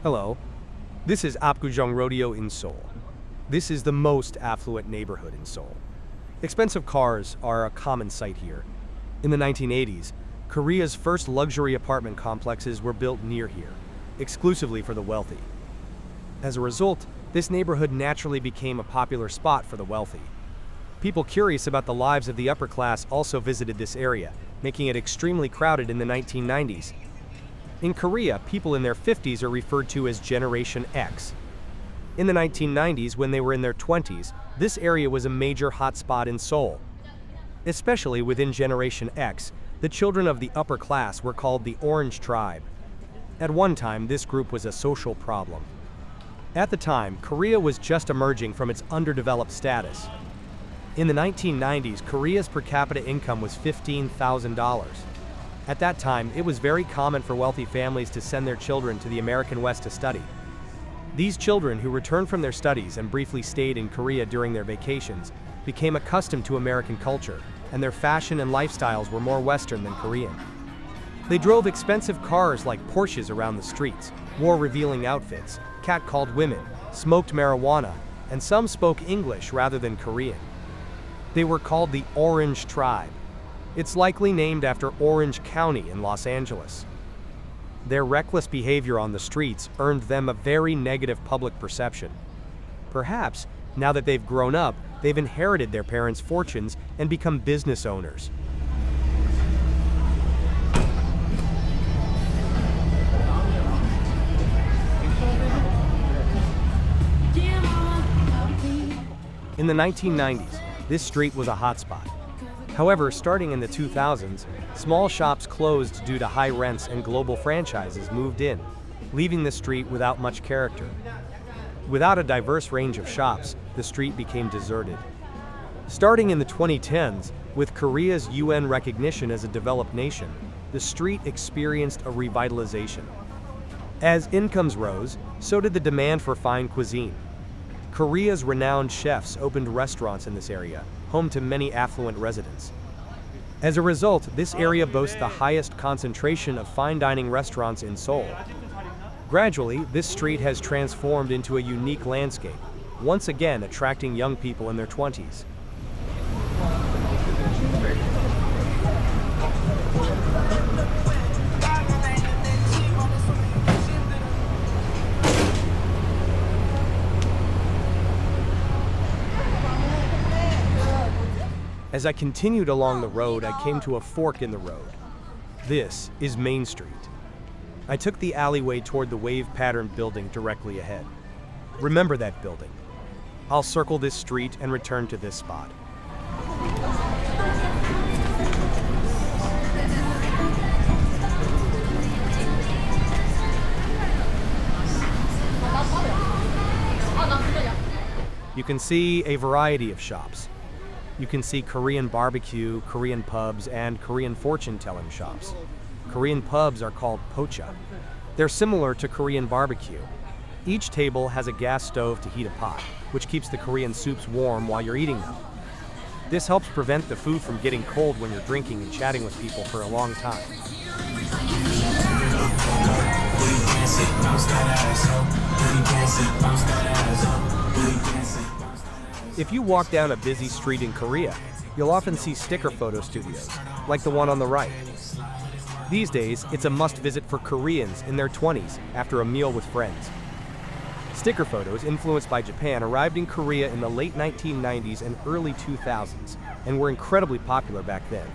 Hello, this is Apgujeong Rodeo in Seoul. This is the most affluent neighborhood in Seoul. Expensive cars are a common sight here. In the 1980s, Korea's first luxury apartment complexes were built near here, exclusively for the wealthy. As a result, this neighborhood naturally became a popular spot for the wealthy. People curious about the lives of the upper class also visited this area, making it extremely crowded in the 1990s. In Korea, people in their 50s are referred to as Generation X. In the 1990s, when they were in their 20s, this area was a major hotspot in Seoul. Especially within Generation X, the children of the upper class were called the Orange Tribe. At one time, this group was a social problem. At the time, Korea was just emerging from its underdeveloped status. In the 1990s, Korea's per capita income was $15,000. At that time, it was very common for wealthy families to send their children to the American West to study. These children, who returned from their studies and briefly stayed in Korea during their vacations, became accustomed to American culture, and their fashion and lifestyles were more Western than Korean. They drove expensive cars like Porsches around the streets, wore revealing outfits, catcalled women, smoked marijuana, and some spoke English rather than Korean. They were called the Orange Tribe. It's likely named after Orange County in Los Angeles. Their reckless behavior on the streets earned them a very negative public perception. Perhaps, now that they've grown up, they've inherited their parents' fortunes and become business owners. In the 1990s, this street was a hotspot. However, starting in the 2000s, small shops closed due to high rents and global franchises moved in, leaving the street without much character. Without a diverse range of shops, the street became deserted. Starting in the 2010s, with Korea's UN recognition as a developed nation, the street experienced a revitalization. As incomes rose, so did the demand for fine cuisine. Korea's renowned chefs opened restaurants in this area, home to many affluent residents. As a result, this area boasts the highest concentration of fine dining restaurants in Seoul. Gradually, this street has transformed into a unique landscape, once again attracting young people in their 20s. As I continued along the road, I came to a fork in the road. This is Main Street. I took the alleyway toward the wave-patterned building directly ahead. Remember that building. I'll circle this street and return to this spot. You can see a variety of shops. You can see Korean barbecue, Korean pubs, and Korean fortune-telling shops. Korean pubs are called pocha. They're similar to Korean barbecue. Each table has a gas stove to heat a pot, which keeps the Korean soups warm while you're eating them. This helps prevent the food from getting cold when you're drinking and chatting with people for a long time. If you walk down a busy street in Korea, you'll often see sticker photo studios, like the one on the right. These days, it's a must-visit for Koreans in their 20s after a meal with friends. Sticker photos, influenced by Japan, arrived in Korea in the late 1990s and early 2000s, and were incredibly popular back then.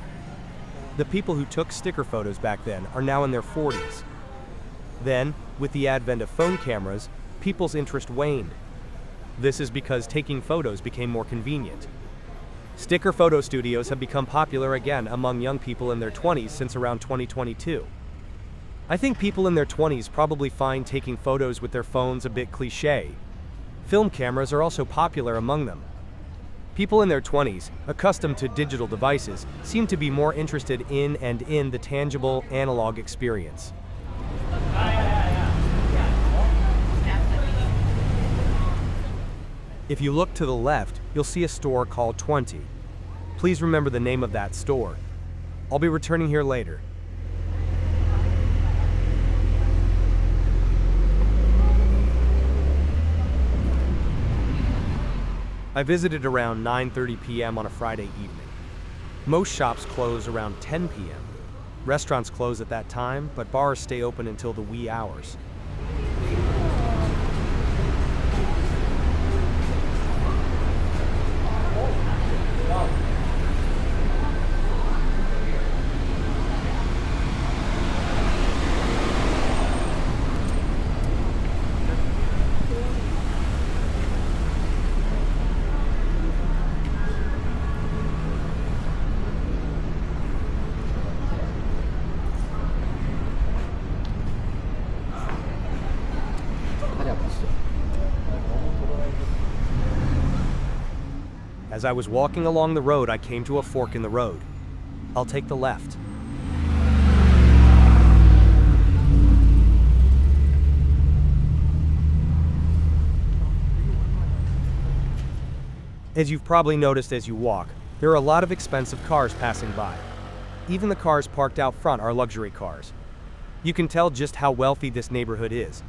The people who took sticker photos back then are now in their 40s. Then, with the advent of phone cameras, people's interest waned. This is because taking photos became more convenient. Sticker photo studios have become popular again among young people in their 20s since around 2022. I think people in their 20s probably find taking photos with their phones a bit cliché. Film cameras are also popular among them. People in their 20s, accustomed to digital devices, seem to be more interested in the tangible, analog experience. If you look to the left, you'll see a store called 20. Please remember the name of that store. I'll be returning here later. I visited around 9:30 p.m. on a Friday evening. Most shops close around 10 p.m. Restaurants close at that time, but bars stay open until the wee hours. As I was walking along the road, I came to a fork in the road. I'll take the left. As you've probably noticed as you walk, there are a lot of expensive cars passing by. Even the cars parked out front are luxury cars. You can tell just how wealthy this neighborhood is.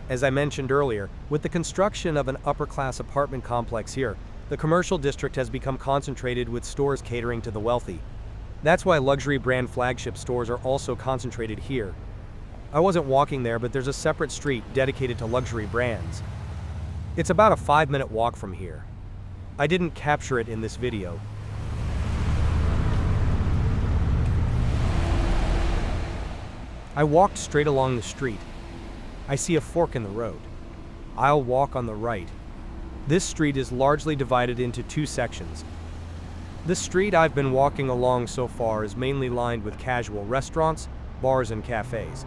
As I mentioned earlier, with the construction of an upper-class apartment complex here, the commercial district has become concentrated with stores catering to the wealthy. That's why luxury brand flagship stores are also concentrated here. I wasn't walking there, but there's a separate street dedicated to luxury brands. It's about a 5-minute walk from here. I didn't capture it in this video. I walked straight along the street. I see a fork in the road. I'll walk on the right. This street is largely divided into two sections. The street I've been walking along so far is mainly lined with casual restaurants, bars, and cafes.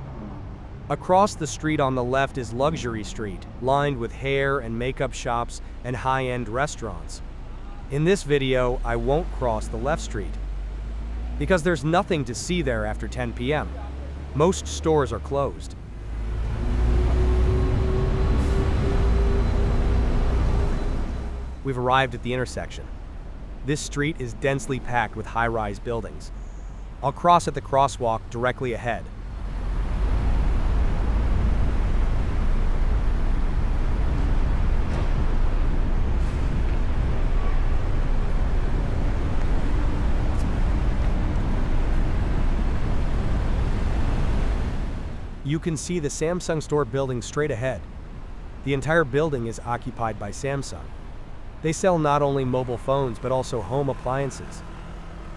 Across the street on the left is Luxury Street, lined with hair and makeup shops and high-end restaurants. In this video, I won't cross the left street, because there's nothing to see there after 10 p.m. Most stores are closed. We've arrived at the intersection. This street is densely packed with high-rise buildings. I'll cross at the crosswalk directly ahead. You can see the Samsung store building straight ahead. The entire building is occupied by Samsung. They sell not only mobile phones, but also home appliances.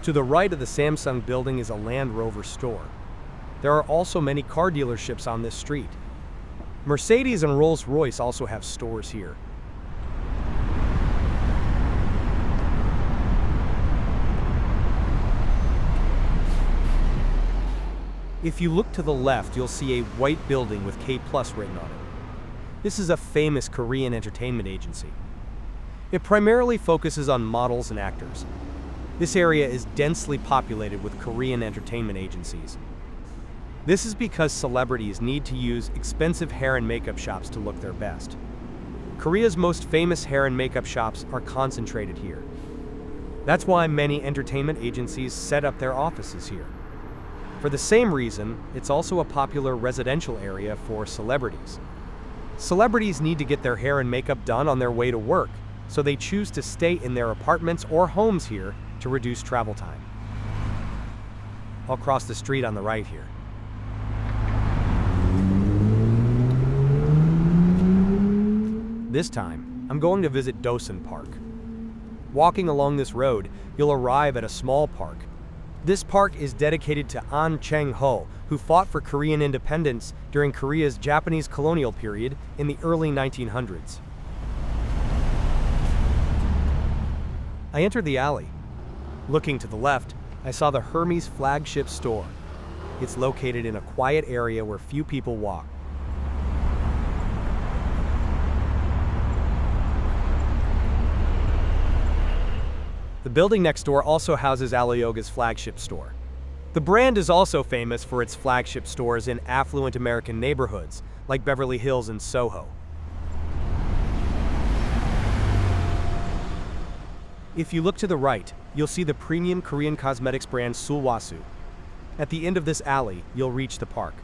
To the right of the Samsung building is a Land Rover store. There are also many car dealerships on this street. Mercedes and Rolls-Royce also have stores here. If you look to the left, you'll see a white building with K+ written on it. This is a famous Korean entertainment agency. It primarily focuses on models and actors. This area is densely populated with Korean entertainment agencies. This is because celebrities need to use expensive hair and makeup shops to look their best. Korea's most famous hair and makeup shops are concentrated here. That's why many entertainment agencies set up their offices here. For the same reason, it's also a popular residential area for celebrities. Celebrities need to get their hair and makeup done on their way to work, so they choose to stay in their apartments or homes here to reduce travel time. I'll cross the street on the right here. This time, I'm going to visit Dosan Park. Walking along this road, you'll arrive at a small park. This park is dedicated to An Chang-ho, who fought for Korean independence during Korea's Japanese colonial period in the early 1900s. I entered the alley. Looking to the left, I saw the Hermes flagship store. It's located in a quiet area where few people walk. The building next door also houses Alyoga's flagship store. The brand is also famous for its flagship stores in affluent American neighborhoods, like Beverly Hills and Soho. If you look to the right, you'll see the premium Korean cosmetics brand Sulwhasoo. At the end of this alley, you'll reach the park.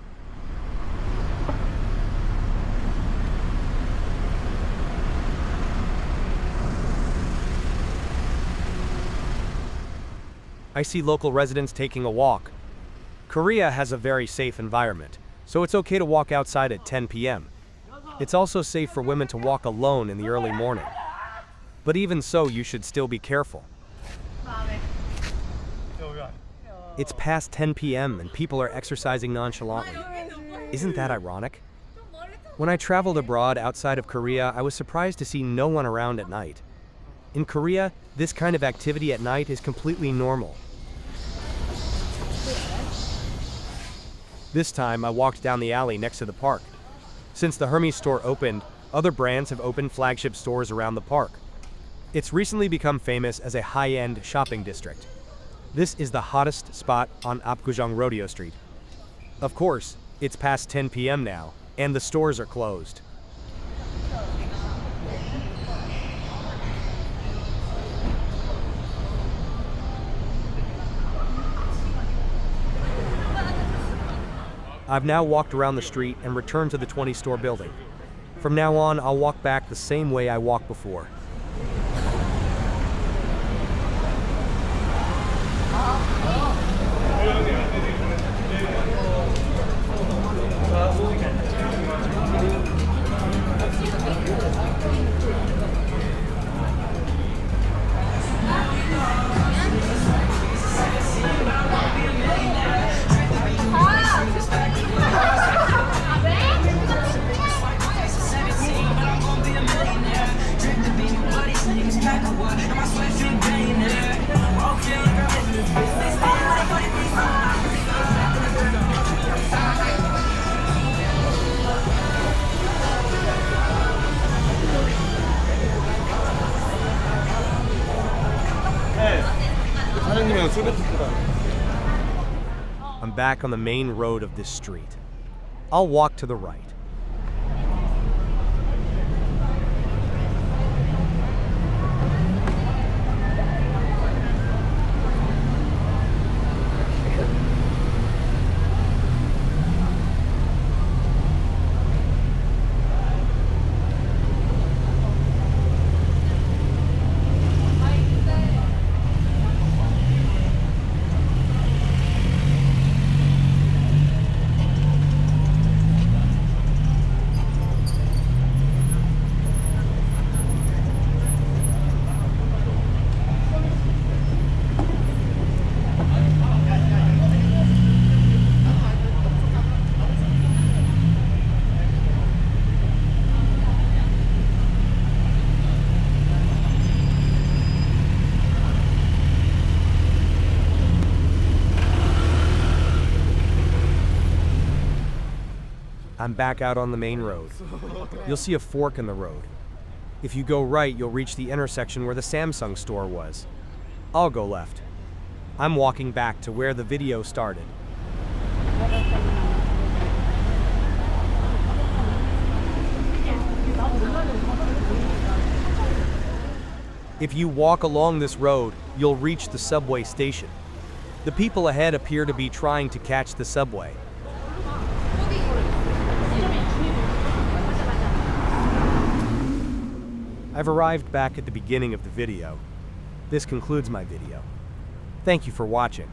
I see local residents taking a walk. Korea has a very safe environment, so it's okay to walk outside at 10 p.m. It's also safe for women to walk alone in the early morning. But even so, you should still be careful. It's past 10 p.m. and people are exercising nonchalantly. Isn't that ironic? When I traveled abroad outside of Korea, I was surprised to see no one around at night. In Korea, this kind of activity at night is completely normal. This time, I walked down the alley next to the park. Since the Hermes store opened, other brands have opened flagship stores around the park. It's recently become famous as a high-end shopping district. This is the hottest spot on Apgujeong Rodeo Street. Of course, it's past 10 p.m. now, and the stores are closed. I've now walked around the street and returned to the 20-store building. From now on, I'll walk back the same way I walked before. I'm back on the main road of this street. I'll walk to the right. I'm back out on the main road. You'll see a fork in the road. If you go right, you'll reach the intersection where the Samsung store was. I'll go left. I'm walking back to where the video started. If you walk along this road, you'll reach the subway station. The people ahead appear to be trying to catch the subway. I've arrived back at the beginning of the video. This concludes my video. Thank you for watching.